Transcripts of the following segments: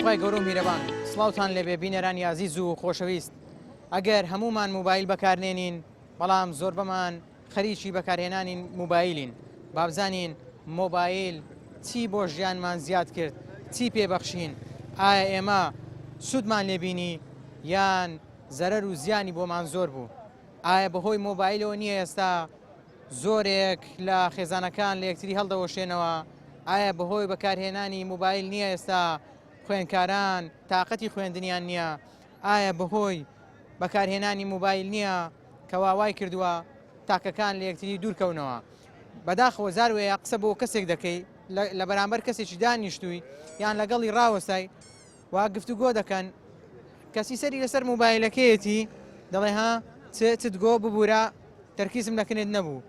خی گەورە و میرەبان سڵاوتان لێبێ بینەرانی عزیز و خۆشەویست. ئەگەر هەمومان موبایل بەکارنێنین بەڵام زۆر بەمان خەریکی بەکارهێنانی موبایلین، بابزانین مۆبایل چی بۆ ژیانمان زیاد کرد، چی پێبەخشین، ئایا ئێمە سوودمان لێبینی یان زەرەر و زیانی بۆمان زۆر بوو. ئایا بەهۆی مۆبایلەوە نییە ئێستا زۆرێک لە خێزانەکان لە یەکتری هەڵدەوەشێنەوە؟ ئایا بەهۆی بەکارهێنانی موبایل نییە ئێستا خوێندکاران تااقەتی خوێندنیان نییە؟ ئایا بەهۆی بەکارهێنانی موبایل نییە کە واوای کردووە تاکەکان لە یەکتری دوورکەونەوە؟ بەداخەوە زاروەیە قسە بۆ کەسێک دەکەی لە بەرامبەر کەسێکی دانیشتووی یان لەگەڵی ڕاوەسای وا گفتوگۆ دەکەن، کەسی سەری لەسەر موبایلەکەیەتی دەڵێ ها چت گۆ ببوورە تەرکیزم لەکنێت نەبوو.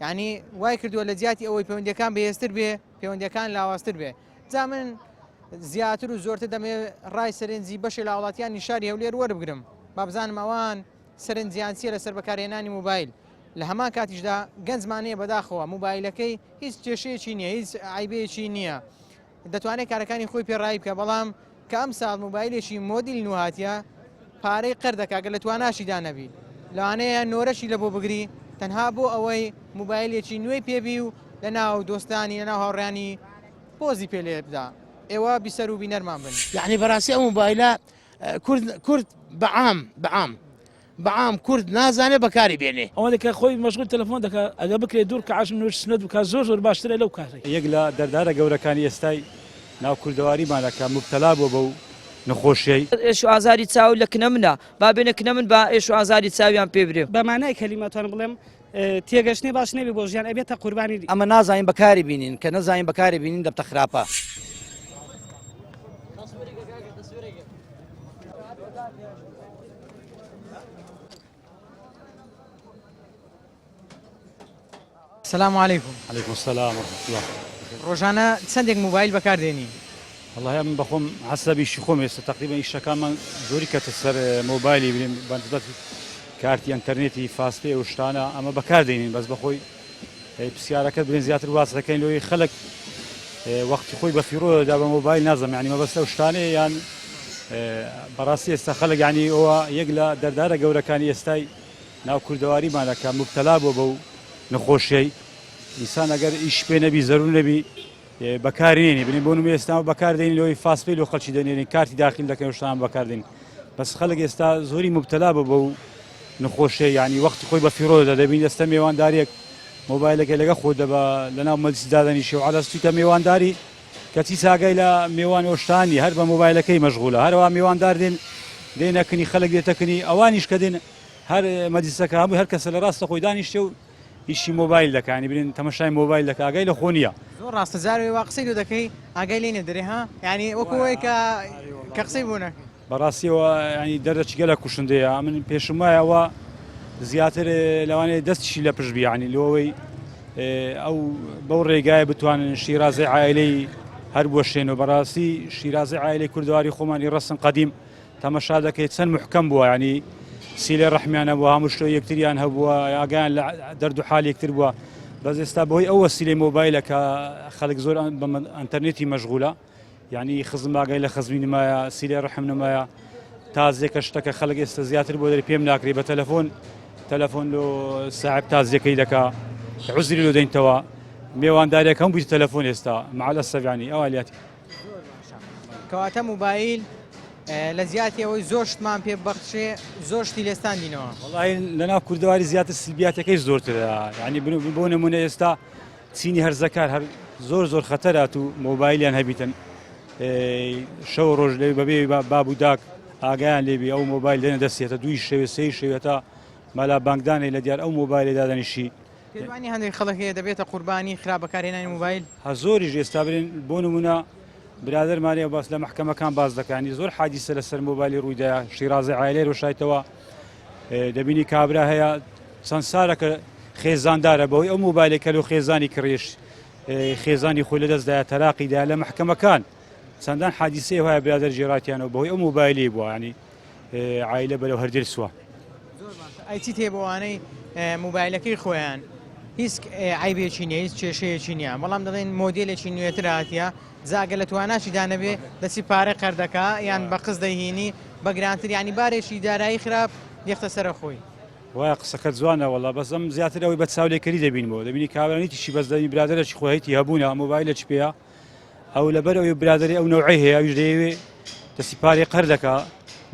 یعنی وای کردووە لە جیاتی ئەوەی پەیوەندیەکان بەهێزتر بێ، پەیوەندیەکان لاوااستر بێ. جا من زیاتر و زۆرتر دەمێ ڕای سەرنجی بەشی لە وڵاتیانی شاری هەولێر وەربگرم، با بزانم ئەوان سەرنجیان چیە لەسەر بەکارهێنانی موبایل. لە هەمان کاتیشدا گەنجمانەیە بەداخەوە موبایلەکەی هیچ کێشەیەکی نییە، هیچ عیبەیەکی نییە، دەتوانێت کارەکانی خۆی پێڕای بکە. بەڵام کە ئەم ساڵ موبایلێکی مۆدیل نوهاتیە پارەی قەر دەکا گە لە تواناشیدا نەبی، لەوانەیە نۆرەشی لە بۆ بگری تەنها بۆ ئەوەی موبایلێکی نوێی پێبی و لە ناو دۆستانی لە ناو هاوڕێانی پۆزی پێ لێ بدا. ئێوە بیسەر و بینەرمان بن. یعنی بەڕاستی ئەو موبایلە کورد بەعام کورد نازانێ بەکاری بێنێ. ئەوە دەکە خۆی مەشغول تەلەفۆن دەکە، ئەگە بکرێت دوور کە عاشم نوێژ سنەت بکات زۆر باشترە لەو کارێ. یەک لە دەردارە گەورەکانی ئێستای ناو کوردەواریمانەکە مبتەلا بووە بەو نەخۆشیەی. ئێش و ئازاری چاو لە کنە منە، با بێنە کنە من با ئێش و ئازاری چاویان پێ برێ. بەمانای کەلیمەتوان بڵێم تێگەشتنی باش نەبی بۆ ژیان ئەبێتە قوربانی. ئەمە نازانین بەکاری بینین، کە نەزانین بەکاری بینین دەبتە خراپە. سلام علیکم. علیکم السلام ورحمة الله. ڕۆژانە چەندێک موبایل بەکاردێنی؟ والله من بخۆم حسابیشی خۆم ئێستا تقریبا ئیشەکانمان زۆری کەتە سەر مۆبایلی بێن بەنسبەت کارتی ئەنتەرنێتی فاسپێ و شتانە ئەمە بەکاردێنین، بەس بەخۆی پرسیارەکەت بێن زیاتر واز دەکەین لەوەی خەڵک وەختی خۆی بە فیرۆدا بە مۆبایل نازەم، یعنی مەبەستە و شتانەیە یان بەڕاستی ئێستا خەڵک یعنی ئەوە یەک لە دەردارە گەورەکانی ئێستای ناو کوردەواریمانەکە مبتەلا بووە بەو نەخۆشیەی. ئینسان ئەگەر ئیش پێ نەبی زەرور نەبی بەکارێنی بنین بۆ نمونە ئێستا بەکاردێنین لەوەی فاسپێ لۆ خەڵکی دەنێنین کارتی داخل دەکەن و شتان بەکاردێنین، بەس خەڵک ئێستا زۆری مبتەلا بووە بەو نەخۆشیە، یعنی وەختی خۆی بە فیرۆدا دەبین ئێستا میێواندارێک مۆبایلەکە لەگە خۆ دەبە لەناو مەجلیسی دادەنیشێ و عەدەستویکە میێوانداری کەچی ساگای لە میێوان ئۆشتانی هەر بە مۆبایلەکەی مەشغوڵە، هەروە میێواندار دێنەکەنی خەڵک دێتەکەنی ئەوانیش کە دێن هەر مەجلیسەکە هەمووی هەر کەسە لە ڕاستە خۆی دانیشتێ و ئیشی مۆبایل دەکانی برین تەمەشای مۆبایل دەکە ئاگای لە خۆ نییە. زۆر ڕاستە زاروێ وا قسەی لێ دەکەی ئاگای لێ نەدەرێ ها، یعنی وەکوەوەی کە قسەی بوونە بەڕاستیەوە ینی دەردەچی گەلە کوشندەیە. من پێشم وایەوە زیاتر لەوانەیە دەستیشی لە پشت بیانی لەوەی ئەو بەو ڕێگایە بتوانن شیرازەی عایلەی هەر بۆشێنەوە. بەڕاستی شیرازەی عایلەی کوردەواری خۆمانی ڕەسن قەدیم تەمەشا دەکەیت چەند محکەم بووە، ینی سیلێ ڕەحمیانە بووە، هەموو شتۆ یەکتریان هەبووە، ئاگایان لە دەرد و حال یەکتر بووە. بەس ئێستا بەهۆی ئەو وەسیلەی مۆبایلە کە خەڵک زۆر بە ئەنتەرنێتی مەشغوڵە، یعنی خزم ئاگای لە خزمی نمایە، سیلێ ڕەحم نمایە، تازێکە شتەکە خەڵک ئێستا زیاتر بۆ دەری پێم ناکرێت بە تەلەفۆن لۆ ساحب تازیەکەی دەکا عوزری لۆ دەینتەوە میێواندارێک هەم بووی تەلەفۆن ئێستا مەعەلەسەف ینی ئەوالیاتی. کەواتە موبایل لە زیاتی ئەوەی زۆر شتمان پێ بەخشێ زۆر شتی لێستان دینەوە. وڵی لەناو کوردەواری زیاتر سلبیاتەکەی زۆرترە، ینی بۆ نمونە ئێستا چینی هەرزەکار هەر زۆر خەتەرات و مۆبایلیان هەبیتن شەو ڕۆژ لێ بەبێ باب و داک ئاگایان لێبی ئەو مۆبایل لێنە دەستێتە دوی شەوێ سێی شەوێتە مەلا بانکدانەی لە دیار ئەو مۆبایلی دادەنیشی. پێوانی هەندێک خەڵکەیە دەبێتە قوربانی خراپ بەکارهێنانی موبایل. ها زۆریش ئێستا برێن بۆ نمونە برادرمانەیە باس لە محکەمەکان باز دەکانی زۆر حادیسە لەسەر مۆبایلی ڕوویداە شیرازی عایلێ ڕۆشایتەوە دەبینی کابرا هەیە چەند سارەکە خێزاندارە بەوەی ئەو مۆبایلێکە لەو خێزانی کڕێش خێزانی خۆی لەدەستدایە تەلاقیدا لە محکەمەکان چەندان حادیسەی وایە برادر جێڕاتیانەوە بەهۆی ئەو مۆبایلی بووە، ینی عایلە بەرەو هەردێر سووە. ئەیچی تێبوانەی موبایلەکەی خۆیان هیچ عیبێکی نییە، هیچ کێشەیەکی نییە، بەڵام دەڵێن مۆدیلێکی نوێتر هاتیە جاگە لە تواناشی دانەبێ دەچی پارە قەردەکە یان بە قز دەیهێنی بەگرانتر ینی بارێکی دارایی خراپ دێختە سەر خۆی وایە قسەکەت جوانە وەڵا بەزەم زیاتر ئەوەی بە چاولێکەری دەبینەوە دەبینی کاوانیتیشی بەس دەبی برادرەی خۆیەتی هەبوونە مۆبایلە چ پێەیە ئەو لەبەر ئەوی برادری ئەو نەوعی هەیە ئەوش دەیەوێ دەسی پارێ قەردەکە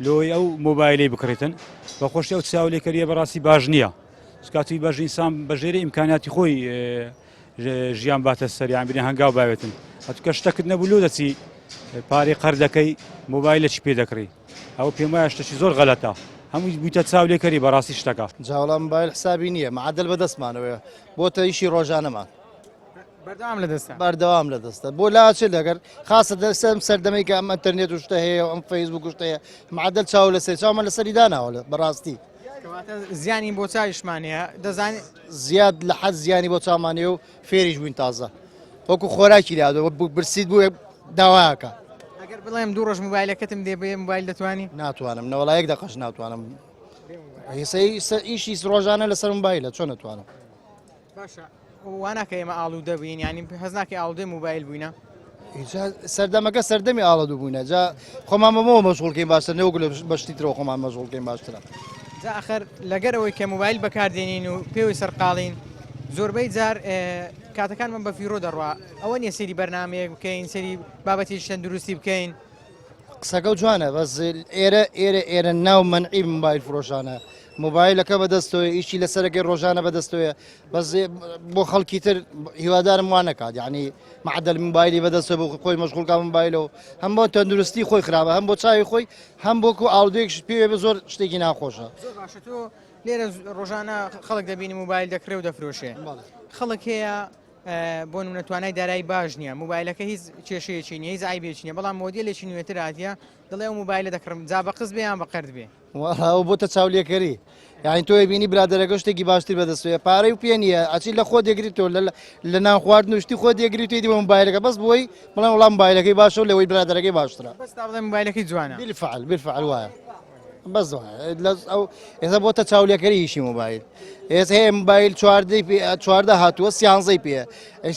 لۆی ئەو مۆبایلەی بکڕێتن بە خۆشی ئەو چاولێکەریە بەڕاستی باش نییە سکاتی باش ئینسان بەژێرە ئیمکاناتی خۆی ژیان باتە سەریان بینێ هەنگاو باوێتن هەتوکە شتەکت نەبوو لۆ دەچی پارێ قەردەکەی مۆبایلە چی پێ دەکڕی ئەو پێم وایە شتێکی زۆر غەلەتە هەمووی بوویتە چاولێکەری بەڕاستی شتەکە جاوەڵام موبایل حسابی نییە معدل بەدەستمانەوەە بۆتە ئیشی ڕۆژانەمان بەردەوام لە دەستە بەردەوام لە دەستە بۆ لاچێت لەگەر خاصە دەسەم سەردەمەی کە ئەم ئەتەرنێت و شتە هەیە ئەم فەیسبوک و شتەیە معدل چاو لەسەر چاومە لەسەری داناوە بەڕاستی زیانی بۆ چاویشمانەیە دەزانێت زیاد لە حەز زیانی بۆ چاومانێ و فێریش بووین تازە وەکو خۆراکی لادەوە برسیت بووە داواکە ئەگەر بڵێم دوو ڕۆژ موبایلەکەتم دێ بێ موبایل دەتوانی ناتوانم نەوەڵایەک دەقەش ناتوانم ئیشی ڕۆژانە لەسەر موبایلە چۆن نتوانم باشە واناکە ئێمە ئاڵوو دەبین ینی هەزناکە ئاڵودەی موبایل بووینە سەردەمەکە سەردەمی ئاڵە دوو بووینە جا خۆمان بەمەوە مەشغوڵکەین باشتر نەوەک لە بەشتی ترەوە خۆمان مەشغوڵکەین باشترە جا ئەخەر لەگەرەوەی کە موبایل بەکاردێنین و پێوی سەرقاڵین زۆربەی جار کاتەکانمان بە فیرۆ دەڕوا ئەوە نیە سەری بەرنمەیەک بکەین سەری بابەتی شتەن دروستی بکەین قسەکە جوانە بەس ئێرە ناو منعی موبایل فرۆشانە موبایلەکە بەدەستەوە ئیشی لەسەرەکەی ڕۆژانە بەدەستەوە بەس بۆ خەڵکی تر هیوادارم وان نکات یعنی معدل موبایلی بەدەستەوە بۆ خۆی مەشغوڵکە موبایلەوە هەم بۆ تەندروستی خۆی خراپە هەم بۆ چاوی خۆی هەم بۆکو ئاڵودەیەک پێوێ بە زۆر شتێکی ناخۆشە باشە تۆ لێرە ڕۆژانە خەڵک دەبینی موبایل دەکرێ و دەفرۆشێ خەڵک هەیە بۆ نتوانای دارایی باش نییە موبایلەکە هیچ کێشەیەکی نیە هیچ عیبێکی نیە بەڵام مۆدیلێکی نوێتر هاتیە دەڵێ ئەو موبایلە دەکڕم جا بە قز بێ یان بە قەرد بێ ئەو بۆتە چاولێکەری یعنی تۆ بینی برادەرەکە شتێکی باشتر بەدەستوێ پارەی و پێ نییە ئەچی لە خۆ دەگریتەوە لە نان خواردن و شتی خۆ دەگریتوی دی بە موبایلەکە بەس بۆی بڵێن وڵام موبایلەکەی باشە و لەوەی برادەرەکەی باشترە بەس تا بڵێ موبایلەکەی جوانە بالفعل وایە بەس ئەو ئێستا بۆتە چاولێکەری هیچی موبایل ئێستا هەیە موبایل چواردە هاتووە سیانزەی پێ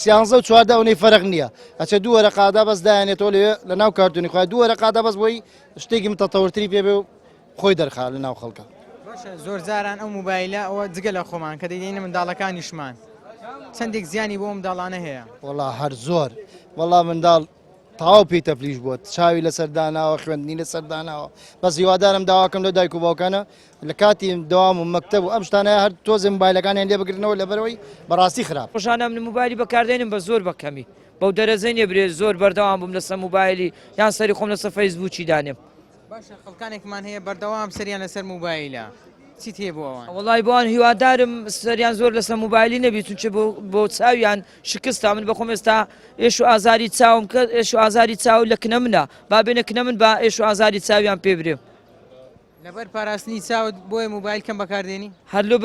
سیانزە و چواردە ئەوەی فەرق نییە ئەچە دوو وەرە قادا بەس دایانێتەوە لێ لە ناو کارتونی خۆی دوو وەرە قادا بەس بۆی شتێکی متەتەورتری پێ بێ و خۆی دەرخا لە ناو خەڵکە زۆر جاران ئەو موبایلە ئەوە جگە لە خۆمان کە دەیدێنە منداڵەکانیشمان چەندێک زیانی بۆ منداڵانە هەیە وڵا هەر زۆر وەڵا منداڵ تاوا پێی تەفلیش بووە چاوی لە سەرداناوە خوێندنی لە سەرداناوە بەس هیوادارم داواکەم لە دایک و باوکانە لە کاتی داوام و مەکتەب و ئەم شتانە هەر تۆزێ موبایلەکانیان لێ بگرنەوە لەبەرەوەی بەڕاستی خراپ ڕۆژانە من موبایلی بەکاردێنم بە زۆر بەکەمی بەو دەرەزەی نێبرێ زۆر بەردەوام بووم لەسەر موبایلی یان سەری خۆم لەسەر فەیسبووکی دانێم باشە خەڵکانێکمان هەیە بەردەوام سەریان لەسەر موبایلە چیت هەیە بۆ ئەوان وڵی بۆوان هیوادارم سەریان زۆر لەسەر موبایلی نەبی چونچە بۆ چاویان شکستا من بەخۆم ئێستا ئێش و ئازاری چاوم کە ئێش و ئازاری چاو لە کنە منە با بێنە کنە من با ئێش و ئازاری چاویان پێ برێم لەبەر پاراستنی چاوت بۆیە موبایل کەم بەکاردێنی هەر لۆ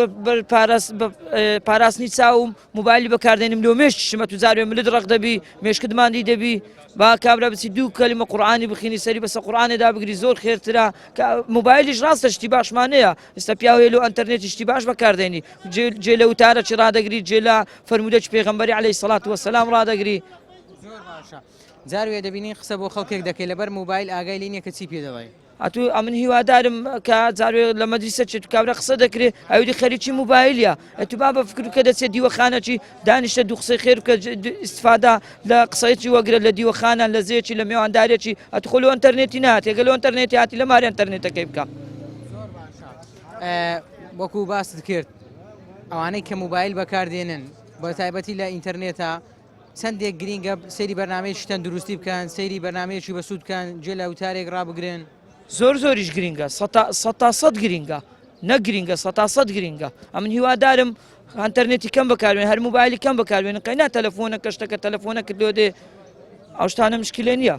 پاراستنی چاوم موبایلی بەکاردێنم لۆ مێشتشمە تو زارێ ملت ڕق دەبی مێشکدمانی دەبی با کابرا بچی دوو کەلیمە قورئانی بخینی سەری بەسە قورئانێدا بگری زۆر خێرترا موبایلیش ڕاستە شتی باشمانەیە ئێستا پیاوێ لۆ ئەنتەرنێتی شتی باش بەکاردێنی جێ لە وتارە چی ڕادەگری جێ لە فەرمودەی پێغەمبەری عەلەیهی سەڵات وەسەلام ڕادەگری زۆر باشە جاروێ دەبینی قسە بۆ خەڵکێک دەکەی لەبەر موبایل ئاگای لینیە کە چی پێ دەڵێ ئەتو ئەمن هیوادارم کە جاروێ لە مەدرسە چێت کابرا قسە دەکرێت ئەوی خەریکی موبایلە ئەتو با بە فکرکە دەچێت دیوەخانەی دانیشتە دوو قسەی خێر کە ئیسفادا لە قسەیەکی وەگرێت لە دیوەخانە لە زێکی لە میێوەندارێکی ئەتخۆ لە ئەنتەرنێتی نات ێگە لە ئەنتەرنێتی هاتی لە ماری ئەنتەرنێتەکەی بکە وەکو باست کرد ئەوانەی کە موبایل بەکاردێنن بە تایبەتی لە ئینتەرنێتە چەندێک گرینگە سەیری بەرنامەیەکی تەندروستی بکەن سەیری بەرنامەیەکی بەسوود بکەن جێ لە وتارێک ڕابگرن زۆریش گرینگە سەد گرینگە نەگرینگە سەد گرینگە ئەمن هیوادارم ئەنتەرنێتی کەم بەکاربێن هەر موبایلی کەم بەکاربێن قەینا تەلەفۆنە کەشتەکە تەلەفۆنە کردو دێ ئەو شتانە مشکلێ نییە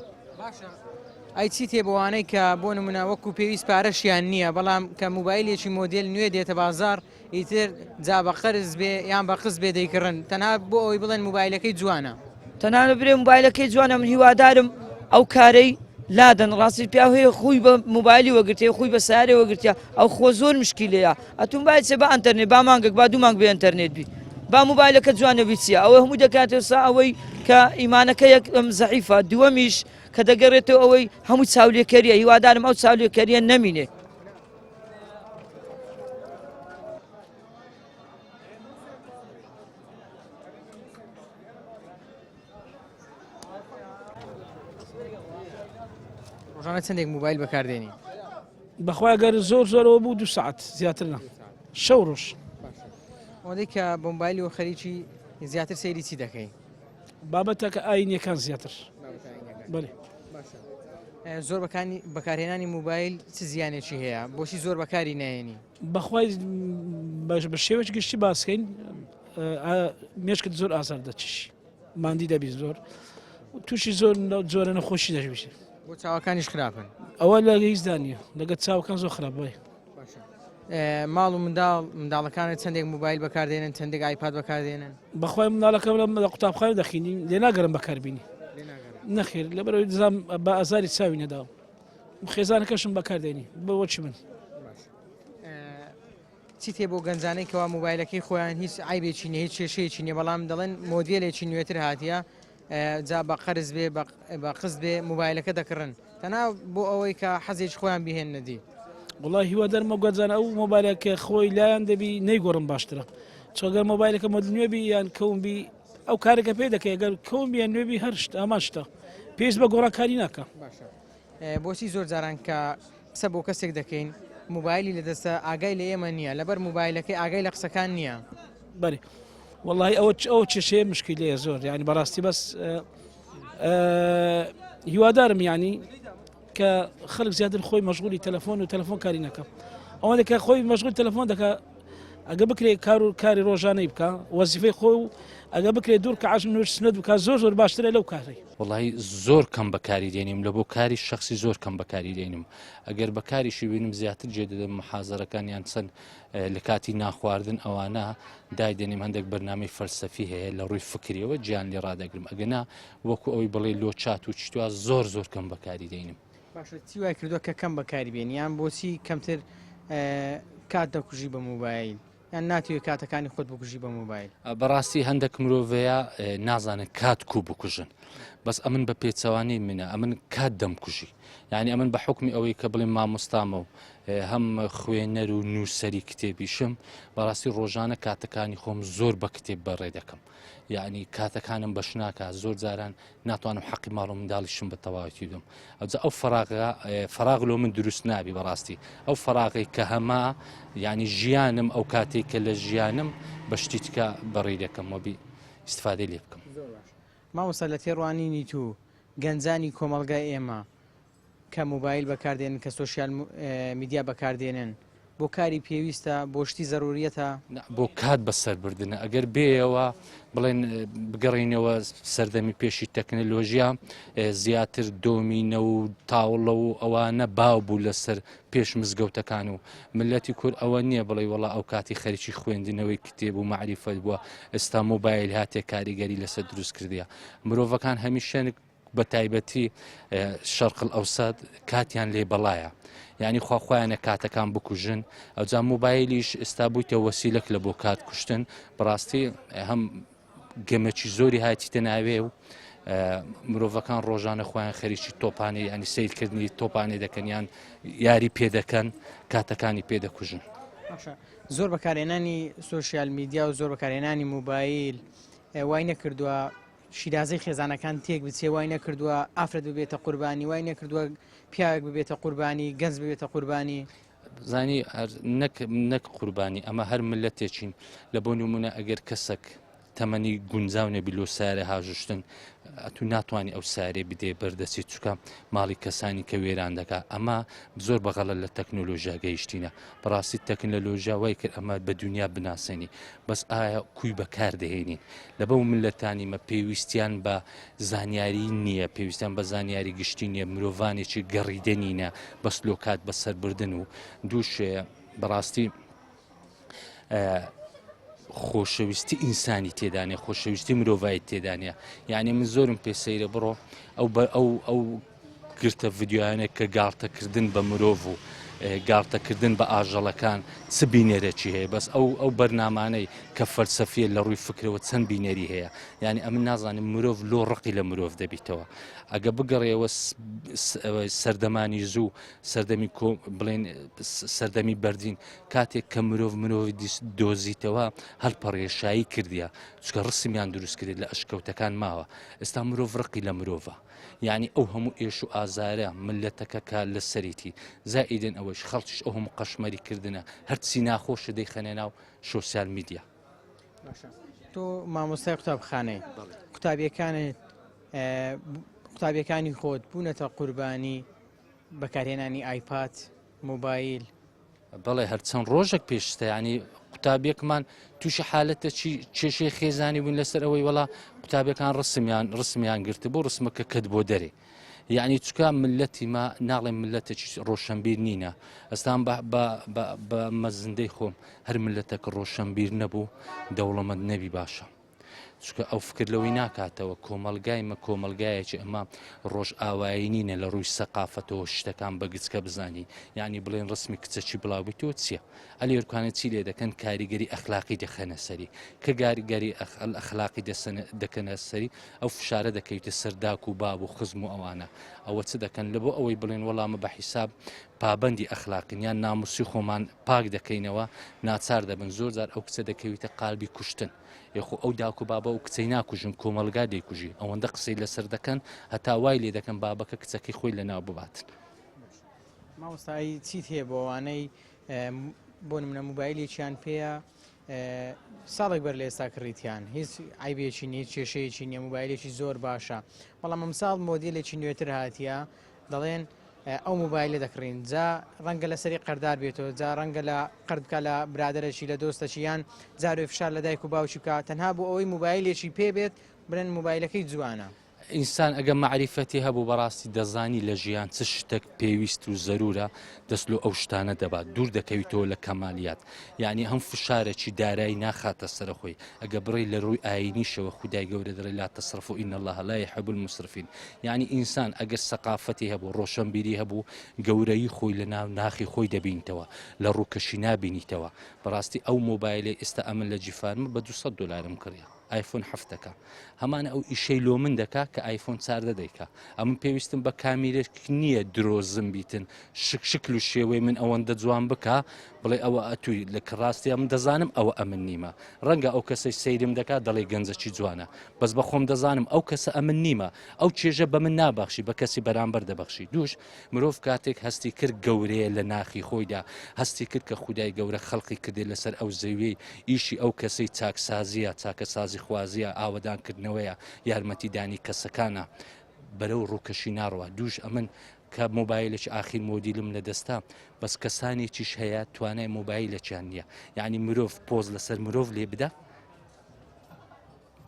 ئەی چی تێ بۆوانەی کە بۆ نمونە وەکو پێویست پارەشیان نییە بەڵام کە موبایلێکی مۆدل نوێ دێتە بازار ئیتر جا بە قەرز بێ یان بە قز بێ دەیکڕن تەنها بۆ ئەوی بڵێن موبایلەکەی جوانە تەنانە برێ موبایلەکەی جوانە من هیوادارم ئەو کارەی لادەن ڕاستی پیا هەیە خۆی بە موبایلی وەگرتێ خۆی بە سارێ وەگرتیا ئەو خۆ زۆر مشکلەیە ئەتون باید چێ بە ئەنتەرنێت با مانگێک با دوو مانگ بێ ئەنتەرنێت بی با مۆبایلەکە جوانە بیچە ئەوە هەموو دەکاتێ سا ئەوەی کە ئیمانەکە یەک زەعیفە دووەمیش کە دەگەڕێتەوە ئەوەی هەموو چاولێکەریە هیوادارم ئەو چاولێکەریە نەمینێ. ڕۆژانە چەندێک موبایل بەکاردێنی؟ بەخوای گەر زۆر زۆرەوە بوو 2 ساعت زیاترنا شەو ڕۆژ. ئەوەندەی کە بۆ موبایلی و خەریکی زیاتر سەیری چی دەکەی؟ بابەتەکە ئاینیەکان زیاتر. بەێ زۆر بەکارهێنانی موبایل چ زیانێکی هەیە بۆچی زۆر بەکاری نایێنی؟ بەخوای بە شێوەش گشتی باسکەین مێشکت زۆر ئازار دەچیش ماندی دەبی زۆر تووشی زۆر جۆرە نەخۆشی دەبیشێ بۆ چاوەکانیش خراپن. ئەوە لە هیچدانە لەگەت چاوەکان زۆر خراپ بێ. ماڵ و منداڵەکانت چەندێک موبایل بەکاردێنن چەندێک ئایپاد بەکاردێنن؟ بەخوای منداڵەکەم لە قوتابخانە دەخینی لێ ناگەرم بەکاربینی نەخێر لەبەرەوەی دزام بە ئازاری چاوی نەداوم خێزانەکەشم بەکاردێنی بۆچی من. چی تێ بۆ گەنجانەی کەوا موبایلەکەی خۆیان هیچ عیبێکی نیە هیچ کێشەیەکی نیە بەڵام دەڵێن مۆدیێلێکی نوێتر هاتیە جا بە قەرز بێ بە قست بێ موبایلەکە دەکڕن تەنها بۆ ئەوەی کە حەزێکی خۆیان بهێن نەدی. وڵی هیوادارمە گوزانە ئەو مۆبایلەکە خۆی لایەن دەبی نەیگۆڕم باشترە چۆگەر مۆبایلەکە مۆدل نوێبی یان کەومبی ئەو کارێکە پێ دەکەی ئەگەر کەومبی یان نوێبی هەر شتە ئەمان شتە پێویست بە گۆڕانکاری ناکە. بۆچی زۆر جاران کە قسە بۆ کەسێک دەکەین موبایلی لەدەستە ئاگای لە ئێمە نییە لەبەر موبایلەکەی ئاگای لە قسەکان نییە. بەێ والله ئەو چێشەیە مشکلەیە زۆر ینی بەڕاستی بەس هیوادارم ینی کە خەڵک زیاتر خۆی مەشغولی تەلەفۆن و تەلەفۆن کاری نەکەم ئەوە دەکە خۆی مەشغول تەلەفۆن دەکە ئەگە بکرێ کار و کاری ڕۆژانەی بکە وەزیفەی خۆی و ئەگە بکرێت دوور کە عژم نوێژ سنەت بکە زۆر باشترە لەو کاری. وڵی زۆر کەم بەکاری دێنیم لە بۆ کاری شخصی زۆر کەم بەکاری دێنیم ئەگەر بەکاریشی بینم زیاتر جێدەدەم محازەرەکانیان چەند لە کاتی ناخواردن ئەوانە دایدێنیم هەندێک بەرنامەی فەلسەفی هەیە لە ڕووی فکریەوە گیان لێ ڕادەگرم ئەگەنا وەکو ئەوەی بڵێ لۆ چات و چتووە زۆر کەم بەکاری دێنیم. باشە چی وای کردووە کە کەم بەکاری بێن یان بۆچی کەمتر کات دەکوژی بە موبایل یان ناتوێت کاتەکانی خۆت بکوژی بە موبایل؟ بەڕاستی هەندێک مرۆڤەیە نازانن کات کوو بکوژن بەس ئەمن بە پێچەوانی منە ئەمن کات دەمکوژی یعنی ئەمن بە حکمی ئەوەی کە بڵێ مامۆستامە و هەم خوێنەر و نووسەری کتێبیشم بەڕاستی ڕۆژانە کاتەکانی خۆم زۆر بە کتێب بەڕێ دەکەم یعنی کاتەکانم بەش ناکە زۆر جاران ناتوانم حەقی ماڵ و منداڵیشم بە تەواوەتی دوم ئەوجا ئەو فراغ لۆ من دروست نابی بەڕاستی ئەو فراغی کە هەما ینی ژیانم ئەو کاتێک کە لە ژیانم بەشتی تکە بەڕێ دەکەم وەبی ئیسفادەی لێ بکەم. مامۆستا لە تێڕوانینی تو گەنجانی کۆمەڵگای ئێمە کە موبایل بەکاردێنن کە سۆشیال میدیا بەکاردێنن بۆ کاری پێویستە بۆ شتی زەروریەتە بۆ کات بەسەربردنە ئەگەر بێەوە بڵێن بگەڕینەوە سەردەمی پێشی تەکنەلۆژیا زیاتر دۆمینە و تاوڵە و ئەوانە باو بوو لەسەر پێش مزگەوتەکان و ملەتی کورد ئەوە نییە بڵێ وڵا ئەو کاتی خەریکی خوێندنەوەی کتێب و معریفەت بووە ئێستا مۆبایل هاتێ کاریگەری لەسەر دروست کردیە مرۆڤەکان هەمیشە بە تایبەتی شەرقل ئەوساد کاتیان لێ بەڵایە یعنی خواخوایانە کاتەکان بکوژن ئەوجا مۆبایلیش ئێستا بوویتە وەسیلەک لە بۆ کات کوشتن بەڕاستی هەم گەمەکی زۆری هاتیتە ناوێ و مرۆڤەکان ڕۆژانە خۆیان خەریکی تۆپانی ینی سیرکردنی تۆپانێ دەکەنیان یاری پێدەکەن کاتەکانی پێدەکوژن. زۆر بەکارهێنانی سۆشیال میدیا و زۆر بەکارهێنانی موبایل وای نەکردووە شیرازەی خێزانەکان تێک بچێ وای نەکردووە ئافرەت ببێتە قوربانی وای نەکردووە پیاوێک ببێتە قوربانی گەنج ببێتە قوربانی زانی نەک قوربانی ئەمە هەر ملەتێکین لە بۆ نمونە ئەگەر کەسێک تەمەنی گونجاو نەبی لۆ سارە هاژشتن تو ناتوانانی ئەو سارێ بدێ بەردەسی چکە ماڵی کەسانی کە وێران دەکات ئەمە زۆر بەغەڵە لە تەکنۆلۆژیا گەیشتینە بەڕاستی تەکنۆلۆژیا وای کرد ئەمە بە دنیا بناسێنی بەس ئایا کوی بەکار دەهێنین لە بەو ملەتانی مە پێویستیان بە زانیاری نییە پێویستیان بە زانیاری گشتی نیە مرۆڤانێکی گەڕیدەنینە بەس لۆکات بەسەربردن و دووشەیە بەڕاستی خۆشەویستی ئینسانی تێدانێ خۆشەویستی مرۆڤایی تێدانە یعنی من زۆرم پێ سەیرە بڕۆ ئەو گرتە ڤیددیوانە کە گاڵتەکردن بە مرۆڤ و گاڵتەکردن بە ئاژەڵەکان چ بینێرەکی هەیە بەس ئەو بەرنامانەی کە فەلسەفیە لە ڕووی فکرەوە چەند بینەری هەیە یعنی ئەمن نازانم مرۆڤ لۆ ڕقی لە مرۆڤ دەبیتەوە ئەگە بگەڕێەوە سەردەمانی زوو سەردەمی بڵێن سەردەمی بەردین کاتێک کە مرۆڤ دۆزیتەوە هەڵپەڕێشایی کردیە چکە ڕسمیان دروست کرێت لە ئەشکەوتەکان ماوە ئێستا مرۆڤ ڕقی لە مرۆڤە یعنی ئەو هەموو ئێش و ئازارە ملەتەکە کا لە سەریتی زائیدن ئەوەش خەڵکیش ئەو هەموو قەشمەری کردنە هەرچی ناخۆشە دەیخەنێ ناو سۆسیال میدیا. تۆ مامۆستای قوتابخانەی قوتابیەکانی خۆت بوونەتە قوربانی بەکارهێنانی ئایپاد مۆبایل بەڵێ هەرچەند ڕۆژێک پێشتە ینی قوتابیەکمان تووشی حالەتە کێشەی خێزانی بوون لەسەر ئەوەی وڵا قوتابیەکان ڕسمیان گرتە بۆ ڕسمەکە کەت بۆ دەرێ یعنی چکە ملەتی ما ناڵێ ملەتێکی ڕۆشنبیر نینە ئەستان بە مەزندەی خۆم هەر ملەتەکە ڕۆشنبیر نەبوو دەوڵەمەند نەبی باشە چکە ئەو فکر لەوەی ناکاتەوە کۆمەلگایەکی ئەمە ڕۆژ ئاوایی نینە لە ڕووی سەقافەتەوە شتەکان بەگچکە بزانی یعنی بڵێن ڕسمی کچەکی بڵاوبیتەوە چییە ئەلێرکانە چی لێ دەکەن کاریگەری ئەخلاقی دەخەنە سەری کە کاریگەری ئەخلاقی دەکەنە سەری ئەو فشارە دەکەویتە سەرداک و باب و خزم و ئەوانە ئەوە چ دەکەن لە بۆ ئەوەی بڵێن وەڵامە بە حیساب پابندی ئەخلاقیان ناموسی خۆمان پاک دەکەینەوە ناچار دەبن زۆر جار ئەو کچە دەکەویتە قالبی کوشتن یخۆ ئەو داکو بابە و کچەی ناکوژن کۆمەلگا دەیکوژی ئەوەندە قسەی لەسەر دەکەن هەتا وای لێ دەکەن بابەکە کچەکەی خۆی لە ناو بباتن. مامۆستایی چیت هەیە بۆ ئەوانەی بۆ نمونە مۆبایلێکیان پێیە ساڵێک بەر لە ئێستا کڕیتیان هیچ عیبێکی نیە کێشەیەکی نییە مۆبایلێکی زۆر باشە بەڵام ئەمساڵ مۆدیلێکی نوێتر هاتیە دەڵێن ئەو مۆبایلە دەکڕین جا ڕەنگە لە سەری قەردار بێتەوە جا ڕەنگە لە قەرد بکە لە برادەرەکی لە دۆستەکی یان جاروی فشار لە دایک و باوکی بکە تەنها بۆ ئەوەی مۆبایلێکی پێ بێت برن مۆبایلەکەی جوانە. ئینسان ئەگە معریفەتی هەبوو بەڕاستی دەزانی لە ژیان چ شتێک پێویست و زەرورە دەست لە ئەو شتانە دەبات دوور دەکەویتەوە لە کەمالیات یعنی هەم فشارێکی دارایی ناخاتە سەرخۆی ئەگە بڕی لە ڕووی ئاینیشەوە خودای گەورە دەڕێ لا تەصرف إن الله لا يحب المسرفين یعنی ئینسان ئەگەر سەقافەتی هەبوو ڕۆشنبیری هەبوو گەورەی خۆی لە ناو ناخی خۆی دەبینیتەوە لە ڕووکەشی نابینیتەوە بەڕاستی ئەو مۆبایلێ ئێستا ئەمن لە جیفانمە بە 200 دلارم کڕیە آیفۆن حفتەکە هەمانە ئەو ئیشەی لۆ من دەکا کە آیفۆن چاردە دەیکا ئەمن پێویستم بە کامیرێک نییە درۆزم بیتن شکل و شێوەی من ئەوەندە جوان بکە بڵێ ئەوە ئەتووی لە کڕاستی من دەزانم ئەوە ئەمن نیمە ڕەنگە ئەو کەسەی سەیرم دەکات دەڵێ گەنجەکی جوانە بەس بە خۆم دەزانم ئەو کەسە ئەمن نیمە ئەو چێژە بە من نابەخشی بە کەسی بەرامبەر دەبەخشی دووش مرۆڤ کاتێک هەستی کرد گەورەیە لە ناخی خۆیدا هەستی کرد کە خودای گەورە خەڵقی کردێ لەسەر ئەو زەویەی ئیشی ئەو کەسەی چاکسازیە چاکەسازی خوازیە ئاوەدانکردنەوەیە یارمەتیدانی کەسەکانە بەرەو ڕووکەشی ناڕوە دووش ئەمن کە مۆبایلێکی ئاخیر مۆدیلم لە دەستا بەس کەسانێکیش هەیە توانای مۆبایلێکیان نییە یعنی مرۆڤ پۆز لەسەر مرۆڤ لێ بدە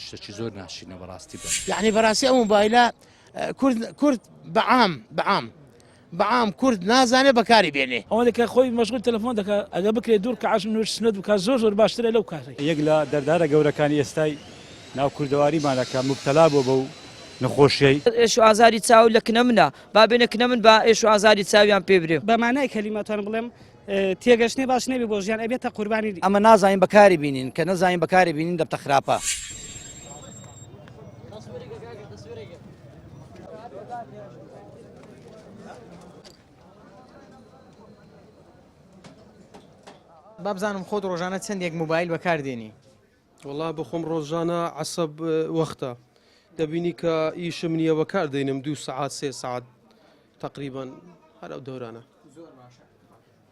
شتێکی زۆر ناشینە بەڕاستی بە یعنی بەڕاستی ئەو مۆبایلە کورد بەعام کورد نازانێ بەکاری بێنێ ئەوەندە کە خۆی مەشغول تەلەفۆن دەکە ئەگە بکرێت دوور کە 10 سنت بکە زۆر باشترە لەو کارێ یەک لە دەردارە گەورەکانی ئێستای ناو کوردەواریمانەکە مبتەلا بۆ بەو نەخۆشیەی ئێش و ئازاری چاو لە کنە منە با بێنە کنە من بە ئێش و ئازاری چاویان پێ برێ بەمانای کەلیمەتوان بڵێم تێگەشتنی باش نەبی بۆ ژیان ئەبێتە قوربانی ئەمە نازانین بەکاری بینین کە نەزانین بەکاری بینین دەبتە خراپە. با بزانم خۆت ڕۆژانە چەندێک مۆبایل بەکاردێنی وڵا بخۆم ڕۆژانە عسەب وەختە دەبینی کە ئیشم نییە بەکاردێنم 2 سعات 3 سعات تقریبان هەر ئەو دەورانە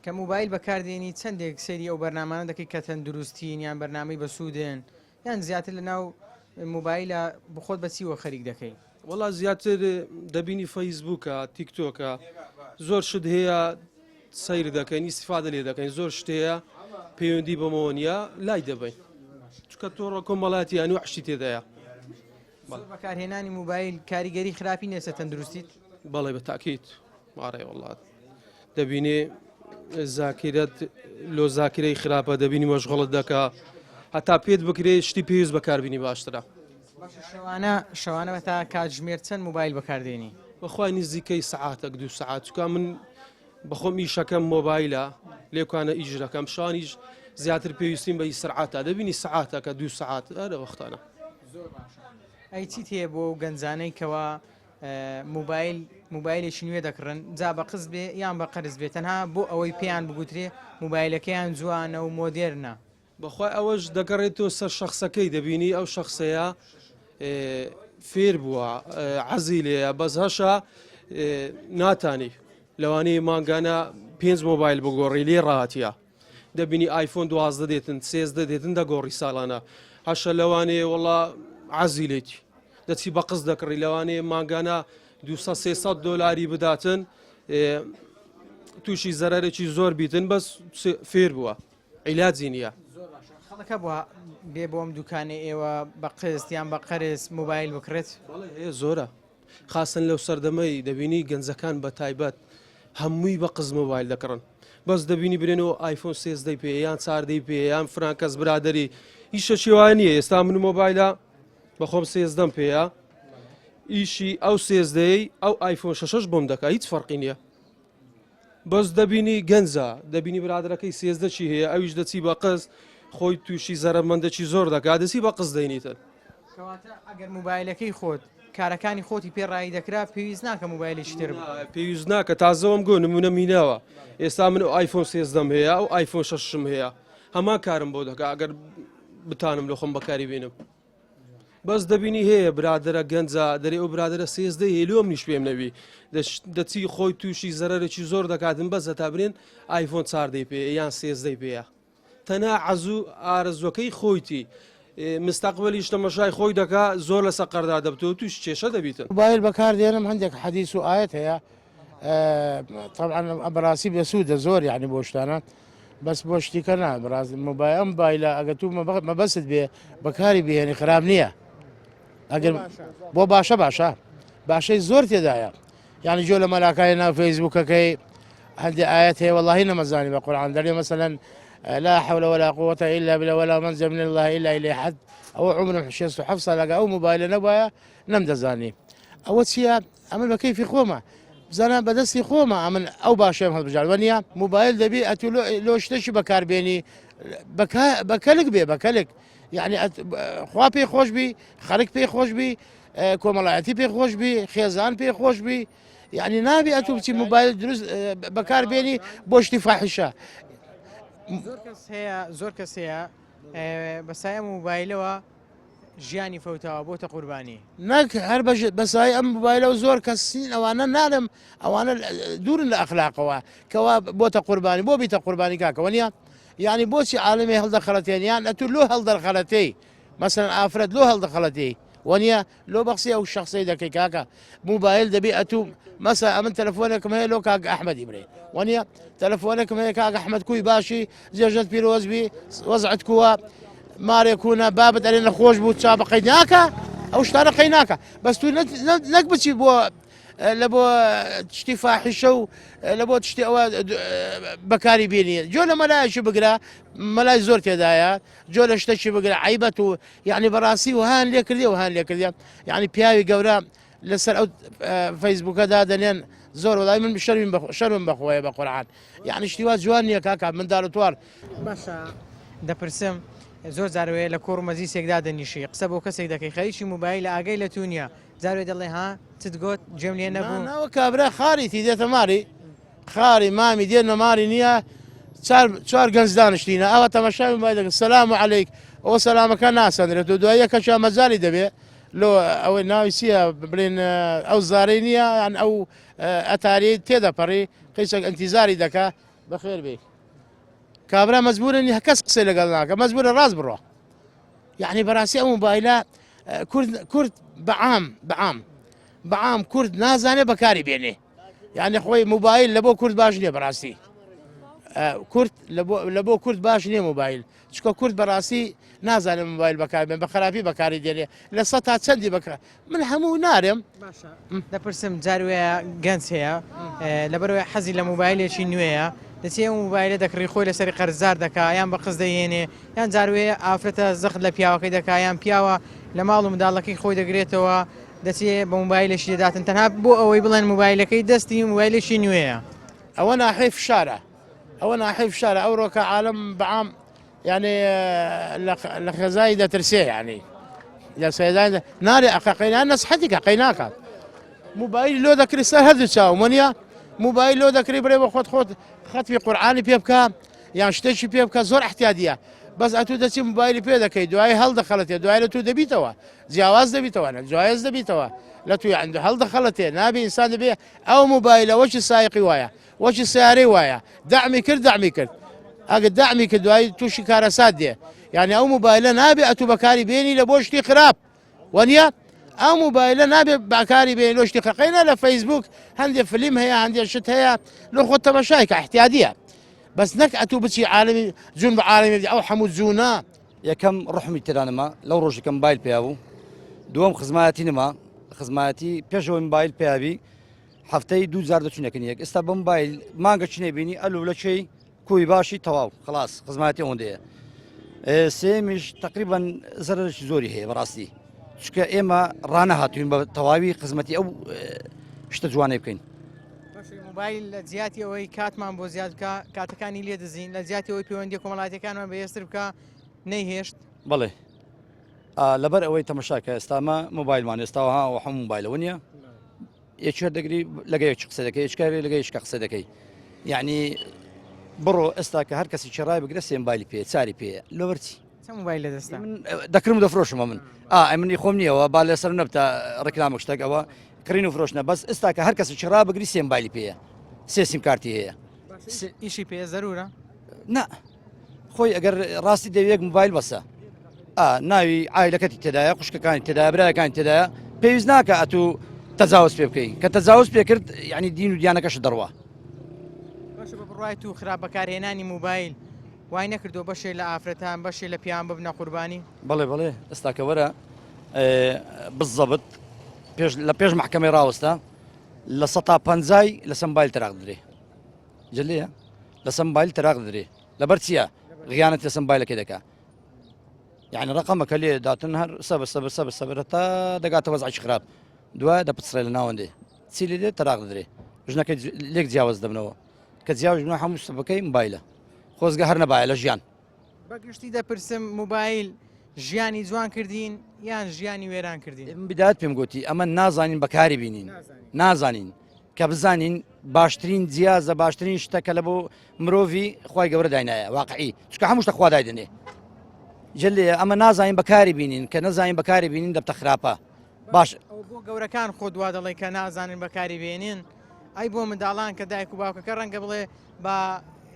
کە مۆبایل بەکاردێنی چەندێک سەری ئەو بەرنامانە دەکەی کە تەندروستین یان بەرنامەی بەسوودن یان زیاتر لە ناو مۆبایلە بخۆت بەچیوە خەریک دەکەی وڵا زیاتر دەبینی فەیسبووکە تیکتۆکە زۆر شت هەیە سەیر دەکەین ئیسیفادە لێ دەکەین زۆر شتەیە پەیوەندی بەمەوە نیە لای دەبین چکە تۆڕە کۆمەڵاتیان و عشتی تێدایە بەکارهێنانی مۆبایل کاریگەری خراپی نێسە تەندروستیت بەڵێ بە تاکیت ماڕێ وڵات دەبینێ زاکرەت لۆ زاکرەی خراپە دەبینی مەشغەڵت دەکا هەتا پێت بکرێت شتی پێویست بەکاربینی باشترە شەوانە بە تا کاتژمێر چەند مۆبایل بەکاردێنی بەخوای نزیکەی سعاتێک 2 سعات چکە من بەخۆم ئیشەکەم مۆبایلە لێکوانە ئیش دەکەم شانیش زیاتر پێویستیم بە سعاتە دەبینی سعاتە کە 2 سعات ئەرە وەختانە ئەی چیت هەیە بۆ گەنجانەی کەوا موبایلێکی نوێ دەکڕن جا بە قز بێ یان بە قەرز بێت تەنها بۆ ئەوەی پێیان بگوترێ موبایلەکەیان جوانە و مۆدێرنە بەخوای ئەوەش دەگەڕێتەوە سەر شخصەکەی دەبینی ئەو شخصەیە فێر بووە عەزی لێە بەس هەشە ناتانی لەوانەیە مانگانە 5 مۆبایل بگۆڕی لێ ڕاهاتیە دەبینی ئایفۆن 12 دێتن 13 دێتن دەگۆڕی ساڵانە هەشە لەوانەیە وەڵا عەزی لێتی دەچی بە قز دەکڕی لەوانەیە مانگانە 200-300 دۆلاری بداتن تووشی زەرەرێکی زۆر بیتن بەس فێر بووە عیلاجی نییە خەڵەکە بووە بێ بۆم دوکانێ ئێوە بە قست یان بە قەرز موبایل بکرێت هەیە زۆرە خاصن لەو سەردەمەی دەبینی گەنجەکان بە تایبەت هەمووی بە قز مۆبایل دەکڕن بەس دەبینی برێنەوە ئایفۆن 13 پێ یان 4 پێ یان فران کەس برادری ئیشە چێوان نییە ئێستا من مۆبایلە بەخۆم 13 پێەیە ئیشی ئەو 13 ئەو ئایفۆن 6 بۆم دەکە هیچ فەرقی نییە بەس دەبینی گەنجە دەبینی برادەکەی 13 چی هەیە ئەویش دەچی بە قز خۆی تووشی زەرمەندەکی زۆر دەکات دەچی بە قز دەینیتن کەواتە ئەگەر موبایلەکەی خۆت کارەکانی خۆتی پێڕایی دەکرا پێویست ناکە موبایلێکی تر پێویست ناکە تازەوەم گۆ نمونە میناوە ئێستا من ئایفۆن 13 هەیە ئەو ئایفۆن 6 هەیە هەمان کارم بۆ دەکە ئەگەر بتانم لە خۆم بەکاری بێنم بەس دەبینی هەیە برادرە گەنجە دەرێ ئەو برادرە 13 هێلۆم نیش پێم نەوی دەچی خۆی تووشی زەرەرێکی زۆر دەکاتن بەس تا برێن ئایفۆن 4 پێ یان 13 پێەیە تەنها عەزوو ئارەزوەکەی خۆیتی مستقبلیش تەماشای خۆی دەکا زۆر لە سەقەردا دەبتەوە توش کێشە دەبیتن موبایل بەکاردێنم هەندێک حەدیث و ئاەت هەیە طبعا بەڕاستی بەسوودە زۆر یعنی بۆ شتانە بەس بۆ شتیکە نا موبایل ئەم مۆبایلە ئەگە تو مەبەست بێ بەکاری بهێنی خراب نییە ئەگەر بۆ باشە باشەی زۆر تێدایە یعنی جۆ لە مەلاکای ناو فەیسبووکەکەی هەندێک ئاەت هەیە وەڵاهی نەمەزانی بە قورئان دەرێ مەسەلەن لا حول ولا قوة إلا بالله ولا منزل من الله إلا إليه حد أو عمر حشيص حفصة لقى أو موبايل نبايا نم دزاني أو تشيا أمل بكيف خومة زنا بدستي خومة أمن أو باشم هذا بجال ونيا موبايل دبي أتو لو اشتشي بكار بيني بكلك بكلك يعني خوابي خوش بي خارق بي خوش بي كوملايتي بي خوش بي خيزان بي خوش بي يعني نابي أتو بتي موبايل دروس بكار بيني بوشتي فاحشة زۆر کەس هەیە بەسایە موبایلەوە ژیانی فەوتاوە بۆتە قوربانی نەک هەر بەسای ئەم موبایلە و زۆر کەسین ئەوانە نادەم ئەوانە دوورن لە ئەخلاقەوە کەوا بۆتە قوربانی بۆ بیتە قوربانی کاکەوە نیە یعنی بۆچی عالمی هەڵدەخەڵەتێن یان ئەتو لۆ هەڵدەخەڵەتەی مەسەن ئافرەت لۆ هەڵدەخەڵەتەی وەنیە لۆ بەخسی ئەو شخصی دەکەی کاکە موبایل دەبێ ئەتو مەسە ئەمن تەلەفۆنێکم هەیە لۆ کاک ئەحمەدی برێ وەنیە تەلەفۆنێکم هەیە کاک ئەحمەد کوی باشی جێژت پیرۆز بی وەزعت کووە مارێکوونە بابت ئەرێ نەخۆش بوو چابقەی ناکە ئەو شتانە قەی ناکە بەس تو نەک بچی بۆ لە بۆ تشتی فاحشە و لە بۆ تشتی ئەوە بەکاری بینی جۆ لە مەلایشی بگرە مەلای زۆر تێدایە جۆ لە شتێکی بگرە عیبەت و یعنی بەڕاستی وهان لێ کردی وهان لێ کردیان یعنی پیاوی گەورە لەسەر ئەو فەیسبووکەدا دەنێن زۆر وڵای من شەرم بەخۆیە بە قورئان یعنی شتیوا جوان نییە کاکە منداڵ و توار باشە دەپرسم زۆر جارەوەی لە کۆڕ مەزیسێکدا دەنیشی قسە بۆ کەسێک دەکەی خەریکی موبایل لە ئاگەی لە تونیە جارێ دەڵێ ها چت گوت جێم لێ نەبوو ناوە کابرا خاریتی دێتە ماری خاری مامی دێنە ماری نییە چوار گەنج دانیشتینە ئەوە تەماشای موبایل دەکەن سەلام عەلەیک ئەوە سەلامەکە ناسەندرێت و دوای یەکەشە مەزاری دەبێ لۆ ئەوەی ناوی چییە بڵێن ئەو زارەی نییە یان ئەو ئەتاری تێدەپەڕی قیسێک ئەنتیزاری دەکا بەخێر بێ کابرا مەجبورن کەس قسەی لەگەڵ ناکە مەجبورە ڕاست بڕۆ یعنی بەڕاستی ئەو موبایلە کورد بەعام کورد نازانێ بەکاری بێنێ یعنی خۆی موبایل لە بۆ کورد باش نییە بەڕاستی کورد لە بۆ کورد باش نییە موبایل چکە کورد بەڕاستی نازانێت موبایل بەکاربێن بە خراپی بەکاری دێنێ لە سە تا چەندی بەکار من هەموو نارێم دەپرسم جاروەیە گەنج هەیە لەبەرەوەی حەزی لە موبایلێکی نوێیە دەچێ موبایلە دەکڕی خۆی لەسەری قەرزار دەکا یان بە قز دەهێنێ یان جاروەیە ئافرەتە زەخت لە پیاوەکەی دەکا یان پیاوە لە ماڵ و منداڵەکەی خۆی دەگرێتەوە دەچێ بە موبایلێکی دەداتن تەنها بۆ ئەوەی بڵێن موبایلەکەی دەستی موبایلێکی نوێیە او انا احي في الشارع او روك عالم بعام يعني لخزايدة ترسيه يعني يا سيدان ناري اقينا نصحتك اقيناك موبايل لو ذكر سهل هذا ساو منيا موبايل لو ذكر بري خد في قرآن بيبكا يعني شتي بيبكا زور احتياجيه بس اتو دسي موبايل بيدا كي دواي هل دخلت دواي لتو دبيتوا جواز دبيتوا انا جواز دبيتوا لتو عنده هل دخلت نابي انسان دبي او موبايل وش السائق وايا وش السياري وايا دعمي كر اقد دعمي كر دواي تو شكاره ساديه يعني او موبايل نابي اتو بكاري بيني لبوشتي خراب ونيا او موبايل نابي بكاري بيني لوشتي قينا لفيسبوك عندي فيلم هي عندي شت هي لو خدت مشايك احتياجيه بس نك اتو بشي عالمي زون بعالمي او حمود زونا یەکەم ڕحمی تێرانەما لەو ڕۆژەکە مبایل پێیابوو دووەم خزمەتی نەما خزمەتی پێشەوە مبایل پێیابی هەفتەی 2000 دەچوونەکەن یەک ئێستا بە مبایل مانگە چینە بینی ئەلو لە چێی کوی باشی تەواو خلاص خزمەتی ئەوەندەیە سێمیش تقریبا زەرش زۆری هەیە بەڕاستی چکە ئێمە ڕانەهاتوین بە تەواوی خزمەتی ئەو شتە جوانەی بکەین موبایل لە زیاتی ئەوەی کاتمان بۆ زیاد بکە کاتەکانی لێ دەزین لە زیاتی ئەوەی پەیوەندی کۆمەڵایەتەکانمان بەهێزتر بکە نەیهێشت بەڵێ لەبەر ئەوەی تەمەشاکە ئێستامە موبایلمان ئێستاوەها و هەموو موبایلەوە نییە یەکێ دەگری لەگەیەک قسە دەکەی یەککاری لەگە یشکە قسە دەکەی یعنی بڕۆ ئێستا کە هەر کەسی چێڕای بگرە سێ موبایلی پێ چاری پێ لەبەرچی چەند موبایل لە دەستا دەکرم دەفرۆشمە من منی خۆم نییەوە با لەسەر نەبتە ڕێکلامە شتێکەوە کڕین و فرۆشنە بەس ئێستا کە هەر کەسی چێڕا بگری سێ موبایلی پێیە سێ سیم کارتی هەیە ئیشی پێ زەرورە نا خۆی ئەگەر ڕاستی دەوێت موبایل بەسە ناوی ئایلەکەتی تێدایە خوشکەکانی تێدا برایەکانی تێدایە پێویست ناکە ئەتوو تەجاوز پێ بکەین کە تەجاوز پێ کرد یعنی دین و دیانەکەش دەڕوە باشە بە بڕای و خراپ بەکارهێنانی موبایل وای نەکردو بەشێ لە ئافرەتان بەشێ لە پیان ببنە قوربانی بەڵێ ئێستاکە وەرە بزەبت لە پێش محکەمەی ڕاوەستە لە 150 لە سەمبایل تەراق درێ جلەیە لە سەمبایل تەراق درێ لەبەر چییە غیانەت لە سەمبایلەکە دەکا يعني رقمك اللي دات نهار سبر تا دقات وزعش خراب دوا دا بتصري لنا وندي تسيلي دي تراغ دري جنك ليك تجاوز دبنوا كتجاوز بنا حمص بكاي موبايله خوز قهرنا بايله جيان باقشتي دا برسم موبايل ژیانی جوان کردین یان ژیانی وێران کردین بدايات پێم گوتی ئەمە نازانین بەکاری بینین نازانین کە بزانین باشترین جیازە باشترین شتەکە لە بۆ مرۆڤی خی گەورە داینایە واقعی چکە هەموو شتە خوا دایدنێ جلێ ئەمە نازانین بەکاری بینین کە نەزانین بەکاری بینین دەبتە خراپە باش بۆ گەورەکان خۆ دوا دەڵێ کە نازانین بەکاری بێنین ئەی بۆ منداڵان کە دایک و باوکەکە ڕەنگە بڵێ با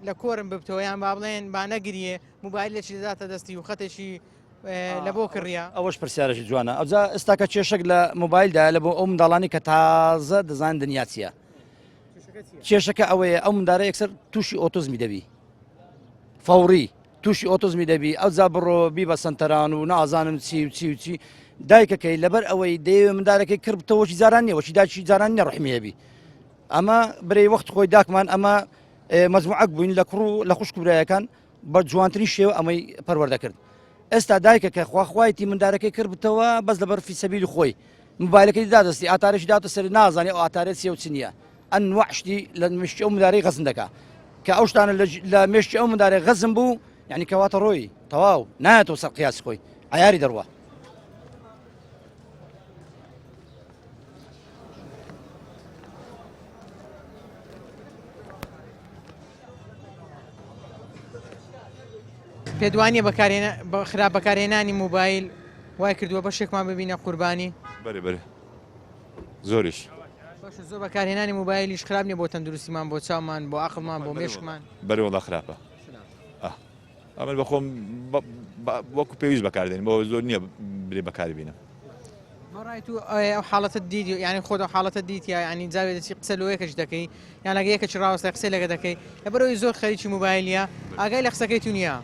لە کۆرم ببتەوەیان با بڵێن با نەگریێ موبایلێکی دەداتە دەستی و خەتێکی لە بۆ کڕیا ئەوەش پرسیارەشی جوانە ئەوجا ئێستاکە کێشێک لە موبایلدا لە بۆ ئەو منداڵانی کە تازە دەزان دنیا چییە کێشەکە ئەوەیە ئەو مندارە یەکسەر تووشی ئۆتۆزمی دەبی فەوری تووشی ئۆتۆزمی دەبی ئەوجا بڕۆ بی بە سنتەران و نازانم چی و چی و چی دایکەکەی لەبەر ئەوەی دەیەوێ مندارەکەی کردبتەوەشی جاران نیە وەشی داچی جاران نیە ڕحمیەبی ئەمە برەی وەخت خۆی داکمان ئەمە مەزموعەک بووین لە کوڕ و لە خوشک برایەکان بە جوانترین شێوە ئەمەی پەروەردەکرد ئێستا دایکە کە خواخوایەتی مندارەکەی کردبتەوە بەس لەبەر فی سەبیلی خۆی موبایلەکەی دادەستی ئاتارێکی داتە سەر نازانێ ئەو ئاتارێت چیە و چ نییە ئەنواع شتی لە مشتی ئەو مندارەی غەزم دەکا کە ئەو شتانە لە مێشتی ئەو مندارەی غەزم بوو یعنی کەواتە ڕۆی تەواو نایەتەوە سەر قیاسی خۆی عیاری دەڕوە پێدوانیە خراپ بەکارهێنانی موبایل وای کردووە بەشێکمان ببینە قوربانی بەێ زۆریش باشە زۆر بەکارهێنانی موبایلیش خراپ نیە بۆ تەندروستیمان بۆ چاومان بۆ عقڵمان بۆ مێشکمان بەرەوەڵا خراپە ئەمە بەخۆم وەکو پێویست بەکاردێن بۆ زۆر نییە برێ بەکاری بینم بەڕای تو ئەو حاڵەتت دیت یعنی خۆت حاڵەتە دیت یعنی جاوێ دەچی قسە لە یەکەش دەکەی یان لەگە یەکەی ڕاوەستە قسە لەگە دەکەی لەبەرەوەی زۆر خەریکی موبایلیە ئاگای لە قسەکەی تو نییە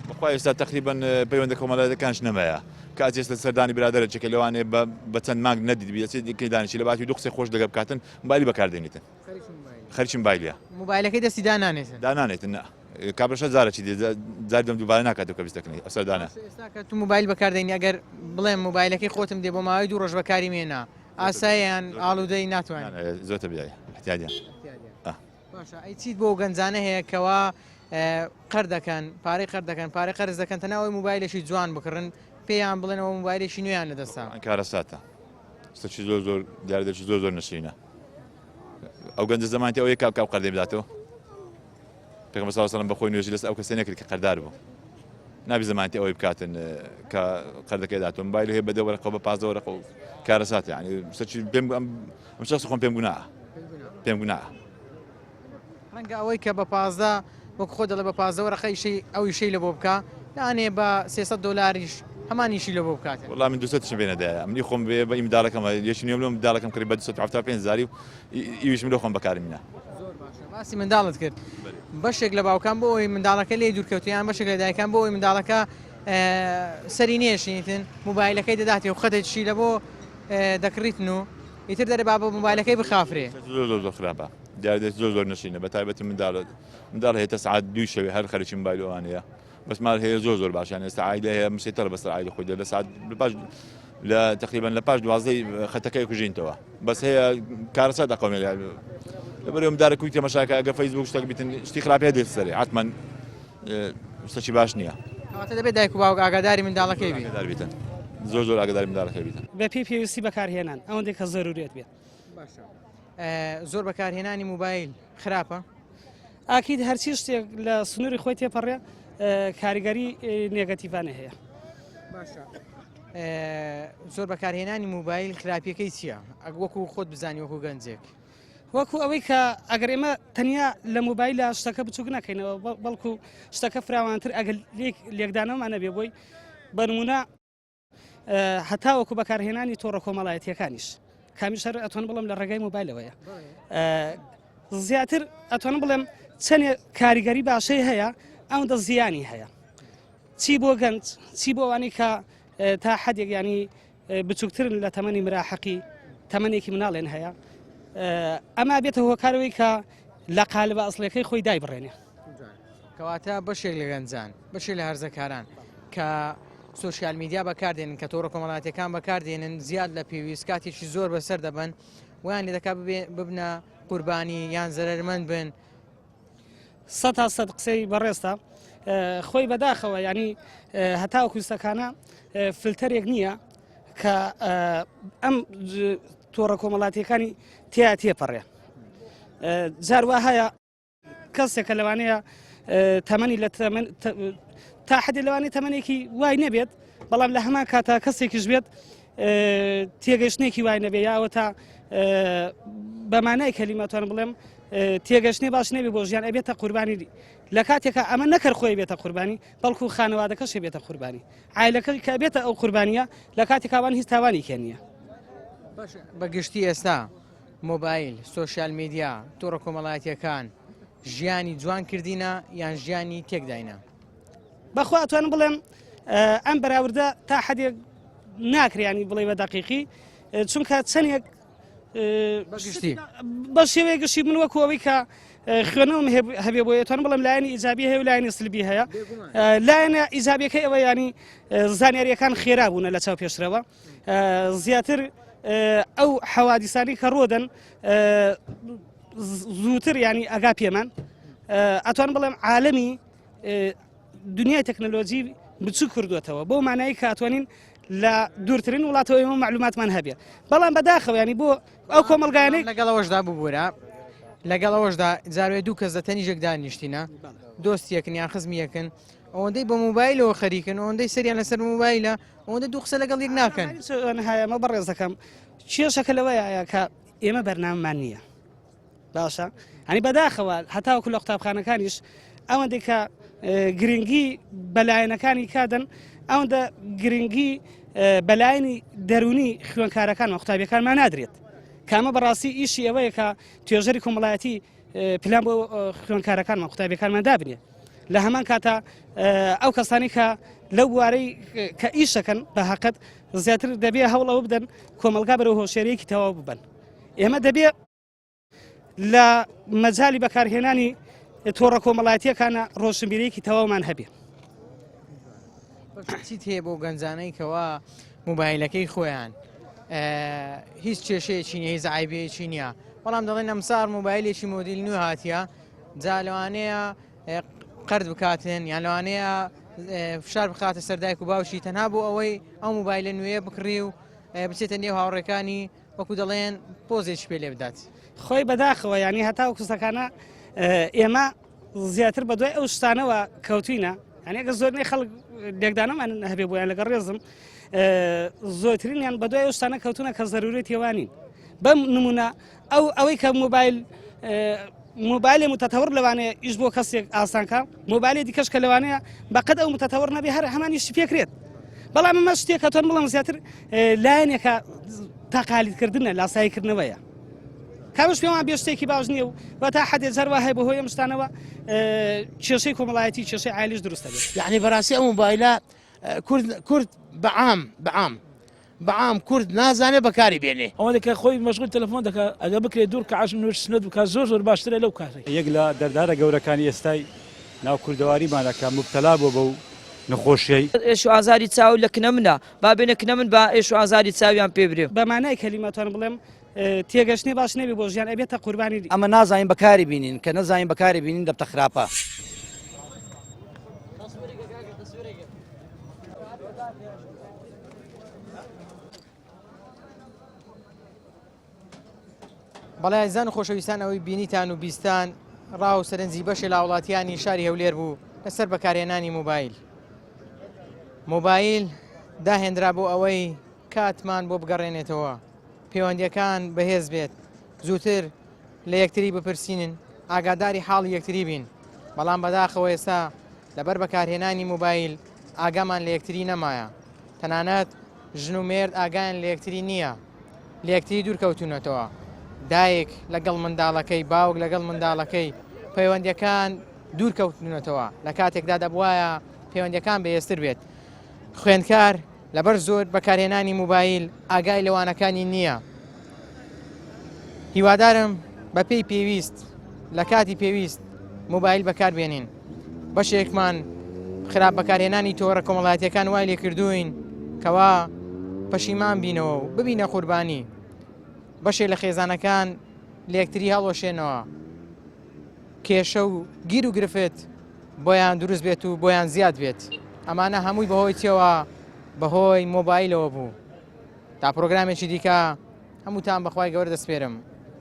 بەخوای ئێستا تقریبان پەیوەندە کۆمەڵایەتەکانش نەمایە کات ئێستا سەردانی برادرێکێکە لەوانێ بە چەند مانگ نەدیدی دانیشی لە باتی دوو قسەی خۆش دەگە بکاتن موبایلی بەکاردێنیتن خەریکی موبایلیە موبایلەکەی دەستی دانانێتن کابراشە جارێکی جار دەم دووبارە ناکاتەوە کە بیستەکەنی ئەسەردانە ئێستا کە تو موبایل بەکاردێنی ئەگەر بڵێم موبایلەکەی خۆتم دێ بۆ ماوەی دوو ڕۆژ بەکاری مێنا ئاساییان ئاڵوودەی ناتوانێت زۆرتە بیایە احتیاجیان باشە ئەیچیت بۆ گەنجانە هەیە کەوا قەر دەکەن پارەی قەر دەکەن پارەی قەرز دەکەن تەناوی موبایلێکی جوان بکڕن پێیان بڵێنەوە موبایلێکی نوێیان لەدەستا کارەساتە شتێکی زۆر دیاردێکی زۆر نشینە ئەو گەنج زەمانتی ئەوەیە کاو قەردەی بداتەوە پێغەمبەر صلی الله علیه و سلم بەخۆی نوێژی لەس ئەو کەسە نەکرد کە قەردار بوو نابی زەمانتی ئەوەی بکاتن کە قەردەکەی داتەوە موبایل هەیە بە 10 وەرەقە بە 15 وەرەقە و کارەسات یعنی شتێکی پێم ئەم شخص خۆم پێم گوناهە ڕەنگە ئەوەی کە بە 15 وەک خۆ دەڵێ بە 15 وەرەقەی ئەوی شەی لە بۆ بکە لانێ بە 300 دلاریش هەمانیشی لە بۆ بکاتێ والله من 200 بێنەدایە منی خۆم بێ بە ئیمدارەکەم یەکی نوێم لەم منداڵەکەم کڕی بە 275 زاری و ئیویش من لە خۆم بەکارمینە باسی منداڵت کرد بەشێک لە باوکان بۆ ئەوی منداڵەکە لێ دوورکەوتیان بەشێک لە دایکان بۆ ئەوی منداڵەکە سەری نێشینیتن موبایلەکەی دەداتی و خەتێکشی لە بۆ دەکڕیتن و ئیتر دەرێ با بە موبایلەکەی بخافرێ زۆر خراپە دیاردێت زۆر نشینە بە تایبەتی منداڵ هەیە سعات دوی شەوێ هەر خەریکی موبایل ئەوانەیە بەس مال هەیە زۆر باشیان ئێستا عایلە هەیە مسێتەر بەسەر عایلە خۆی لە سعات لە تقریبا لە پاش 12 خەتەکەی کوژینتەوە بەس هەیە کارەسات دەقەومێ لەبەرەوە مدارە کوی تەماشاکە ئەگە فەیسبوک شتێک بیتن شتی خراپی دێت سەرێ حتمەن شتێکی باش نییە کەواتە دەبێت دایک و باوک ئاگاداری منداڵەکەی بیتن زۆر ئاگاداری منداڵەکەی بیتن بە پێویستی بەکارهێنان ئەوەندێک کە زەرورێت بێت زۆر بەکارهێنانی موبایل خراپە ئاکید هەرچی شتێک لە سنووری خۆی تێپەڕێ کاریگەری نێگەتیڤانە هەیە زۆر بەکارهێنانی موبایل خراپیەکەی چییە؟ وەکو خۆت بزانی وەکو گەنجێک وەکو ئەوەی کە ئەگەر ئێمە تەنیا لە موبایل لە شتەکە بچووک نەکەینەوە بەڵکو شتەکە فراوانتر ئەگەر لێکدانەمانە بێ بۆی بەنمونە هەتا وەکو بەکارهێنانی تۆڕە کۆمەڵایەتیەکانیش کامیشەر ئەتوان بڵم لە ڕێگای موبایلەوەیە زیاتر ئەتوانم بڵێم چەندێ کاریگەری باشەی هەیە ئەوەندە زیانی هەیە چی بۆ گەنج چی بۆ ئەوانی کە تا حەدێک ینی بچووکترن لە تەمەنی مراحەقی تەمەنێکی مناڵێن هەیە ئەما بێتە هۆکارەوەی کە لە قالبە ئەسڵەکەی خۆی دای بڕێنێ کەواتە بەشێک لە گەنجان بەشێک لە هەرزەکاران کە سوۆسیال میدیا بەکاردێنن کە تۆڕە کۆمەڵاتیەکان بەکاردێنن زیاد لە پێویست کاتێکی زۆر بەسەر دەبن ویان لێ دەکا ببنە قوربانی یان زەرمەند بن 100% قسەی بەڕێستە خۆی بەداخەوە ینی هەتاو کوستەکانە فلتەرێک نییە کە ئەم تۆڕە کۆمەڵاتیەکانی تیا تێپەڕێ جاروا هەیە کەسێکە لەوانەیە تەمەنی لە تا حەدی لەوانەیە تەمەنێکی وای نەبێت بەڵام لە هەمان کاتا کەسێکیش بێت تێگەشتێکی وای نەبێ یاوە تا بەمانای کەلیمەتوان بڵێم تێگەشتنی باش نەبێ بۆ ژیان ئەبێتە قوربانی لە کاتێکە ئەمە نەکرد خۆی بێتە قوربانی بەڵکو خانەوادەکەشی بێتە قوربانی عایلەکەی کە بێتە ئەو قوربانیە لە کاتێکاوان هیچ تاوانی کێنیە بەگشتی ئێستا مۆبایل سوۆسیال میدیا تۆڕە کۆمەڵایەتیەکان ژیانی جوان کردینە یان ژیانی تێکداینە بەخوا ئەتوانم بڵێم ئەم بەراوردە تا حەدێک ناکرێنی بڵێ بە دەقیقی چونکە چەندێک بە شێوەیە گشتی من وەکو ئەوەی کە خوێنەوەم هەبێ بۆ ئەتوان بڵم لایەنی ئیجابی هەیە و لایەنی سلبی هەیە لایەنە ئیجابیەکەی ئەوە ینی زانیاریەکان خێرا بوونە لە چاو پێشرەوە زیاتر ئەو حەوادیسانی کە ڕۆدەن زووتر ینی ئەگا پێمان ئەتوان بڵێم عالەمی دنیای تەکنەلۆجی بچوو کردوێتەوە بۆ مانایی کە ئەتوانین لە دوورترین وڵاتەوە ئێمە معلوماتمان هەبێ بەڵام بەداخەوە ینی بۆ ئەو کۆمەلگایانەی لەگەڵەوەشدا ببوورە لەگەڵەوەشدا جاروێ دوو کەس دەتەنیژێک دانیشتینە دۆستیەکن یان خزمیەکن ئەوەندەی بە موبایلەوە خەریکن ئەوەندەی سەریان لەسەر موبایلە ئەوەندە دوو قسە لەگەڵ یەک ناکەن هەیەمە بەڕێز دەکەم کێشەکە لەوەیە کە ئێمە بەرنامەمان نییە باشە هەنی بەداخەوە هەتاوەکو لە قوتابخانەکانیش ئەوەندەی کە گرنگی بەلایەنەکانی کادن ئەوەندە گرنگی بەلایەنی دەرونی خوێنکارەکانمە قوتابیەکانمان نادرێت کامە بەڕاستی ئیشی ئەوەیە کە توێژەری کۆمەڵایەتی پلان بۆ خوێنکارەکانمە قوتابیەکانمان دابنێ لە هەمان کاتە ئەو کەسانی کە لەو بوارەی کە ئیشەکەن بە حەقەت زیاتر دەبێ هەوڵەوە بدەن کۆمەلگا بەرەو هۆشیارەیەکی تەواو ببن ئێمە دەبێ لە مەجای بەکارهێنانی تۆڕە کۆمەڵایەتیەکانە ڕۆشنبیرەیەکی تەواومان هەبێ چیت هەیە بۆ گەنجانەی کەوا موبایلەکەی خۆیان هیچ کێشەیەکی نیە هیچ عایبەیەکی نییە بەڵام دەڵێن ئەمسار مۆبایلێکی مۆدیل نوێ هاتیە جا لەوانەیە قرد بکاتن یان لەوانەیە فشار بخاتە سەردایک و باوشی تەنها بۆ ئەوەی ئەو مۆبایلە نوێ بکڕی و بچێتە نێو هاوڕێکانی وەکو دەڵێن پۆزێکی پێ لێ بدات. خۆی بەداخەوە ینی هەتا و کورسەکانە ئێمە زیاتر بە دوای ئەو شتانەوە کەوتوینە ئەنی ئەگە زۆرنەی خەڵک لێکدانەمان هەبێ بۆیان لەگەڵ ڕێزم زۆرترینیان بە دوای ئەو شتانە کەوتونە کە زەرورەت هێوانین بەم نمونە ئەوەی کە موبایلی متەتەور لەوانەیە ئیش بۆ کەسێک ئاسانکە موبایلی دیکەش کە لەوانەیە بەقەد ئەو متەتەور نەبێ هەر هەمانیشی پێکرێت بەڵام ئەمە شتێک کە تۆن بڵم زیاتر لایەنێکە تاقالیدکردنە لاساییکردنەوەیە کامش پێوان بێ شتێکی باش نییە و بە تا حدێ جەروا هەیە بەهۆی ئەم شتانەوە کێشەی کۆمەڵایەتی کێشەی عالیش دروستە بێت. یعنی بەڕاستی ئەو مۆبایلە کورد بەعام کورد نازانێ بەکاری بێنێ ئەوە دەکە خۆی مەشغول تەلەفۆن دەکە ئەگە بکرێت دوور کە عاشم نوێژ سنەت بکە زۆر باشترە لەو کارێ. یەک لە دەردارە گەورەکانی ئێستای ناو کوردەواریمانەکە مبتەلا بۆ بەو نەخۆشیەی ئێش و ئازاری چاو لە کنە منە با بێنە کنە من بە ئێش و ئازاری چاویان پێ برێ بەمانای کەلیمەتوان بڵێم تێگەشتنی باش نەبی بۆ ژیان ئەبێتە قوربانی ئەمە نازانین بەکاری بینین کە نەزانین بەکاری بینین دەبتە خراپە. بەڵای زان و خۆشەویستان ئەوەی بینیتان و بیستان ڕاو سەرنجی بەشی لە وڵاتیانی شاری هەولێر بوو لەسەر بەکارهێنانی مۆبایل. مۆبایل داهێنرا بۆ ئەوەی کاتمان بۆ بگەڕێنێتەوە پەیوەندیەکان بەهێز بێت زووتر لە یەکتری بپرسینن ئاگاداری حاڵی یەکتری بین بەڵام بەداخەوە ئێستا لەبەر بەکارهێنانی مۆبایل ئاگامان لە یەکتری نەمایە تەنانەت ژن و مێرد ئاگایان لە یەکتری نییە لە یەکتری دوورکەوتونەتەوە دایک لەگەڵ منداڵەکەی باوک لەگەڵ منداڵەکەی پەیوەندیەکان دوورکەوتونەتەوە لە کاتێکدا دەبوایە پەیوەندیەکان بەهێزتر بێت خوێندکار لەبەر زۆر بەکارهێنانی مۆبایل ئاگای لەوانەکانی نییە هیوادارم بە پێی پێویست لە کاتی پێویست مۆبایل بەکاربێنین بەشێکمان خراپ بەکارهێنانی تۆڕە کۆمەڵایەتیەکان وای لێ کردوین کەوا پەشیمان بینەوە و ببینە قوربانی بەشێک لە خێزانەکان لە یەکتری هەڵۆشێنەوە کێشە و گیر و گرفت بۆیان دروست بێت و بۆیان زیاد بێت ئەمانە هەمووی بەهۆی چێوە بەهۆی مۆبایلەوە بوو تا پرۆگرامێکی دیکە هەمووتان بەخوای گەورە دەسپێرم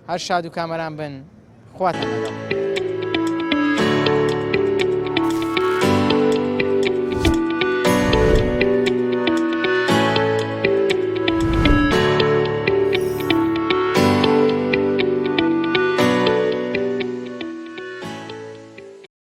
هەر شاد و کامەران بن خواتان لەگەڵ.